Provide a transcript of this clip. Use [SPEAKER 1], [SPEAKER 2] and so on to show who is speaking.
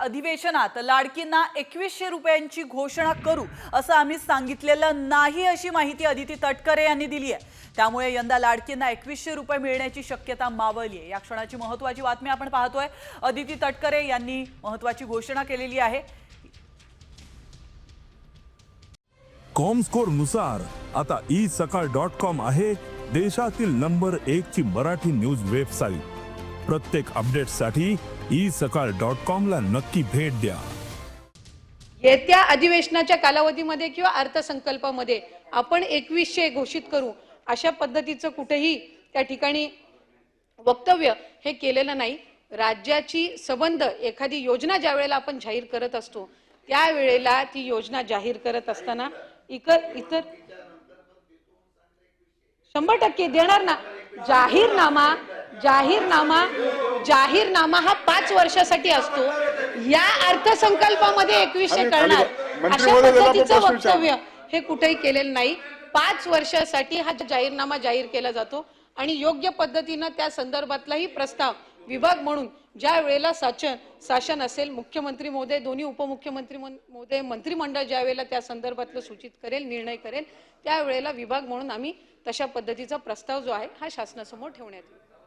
[SPEAKER 1] अधिवेशनात लाडकींना 2100 रुपयांची घोषणा करू असं आम्ही सांगितलेलं नाही अशी माहिती अदिती तटकरे यांनी दिली आहे। त्यामुळे यंदा लाडकींना 2100 रुपये मिळण्याची शक्यता मावळली आहे। या क्षणाची महत्त्वाची बातमी आपण पाहतोय। अदिती तटकरे यांनी महत्त्वाची घोषणा केलेली आहे।
[SPEAKER 2] कॉमस्कोर नुसार आता isakal.com आहे देशातील नंबर 1 ची मराठी न्यूज वेबसाईट। प्रत्येक अपडेटसाठी isakal.com ला नक्की भेट द्या।
[SPEAKER 3] येत्या अधिवेशनाच्या कालावधीमध्ये किंवा अर्थसंकल्पामध्ये आपण 2100 घोषित करू अशा पद्धतीचं कुठेही त्या ठिकाणी वक्तव्य हे केलेलं नाही। राज्याची संबंध एखादी योजना ज्या वेळेला आपण जाहीर करत असतो त्यावेळेला ती योजना जाहीर करत असताना इतर 100% देणार ना। जाहीरनामा हा 5 वर्षासाठी असतो। या अर्थसंकल्पामध्ये 2100 करणार अशा पद्धतीचं वक्तव्य हे कुठेही केलेलं नाही। 5 वर्षासाठी हा जाहीरनामा जाहीर केला जातो आणि योग्य पद्धतीने त्या संदर्भातलाही प्रस्ताव विभाग म्हणून ज्या वेळेला शासन असेल, मुख्यमंत्री महोदय, दोन्ही उपमुख्यमंत्री महोदय, मंत्रिमंडळ ज्या वेळेला त्या संदर्भातलं सूचित करेल, निर्णय करेल, त्यावेळेला विभाग म्हणून आम्ही तशा पद्धतीचा प्रस्ताव जो आहे हा शासनासमोर ठेवण्यात येईल।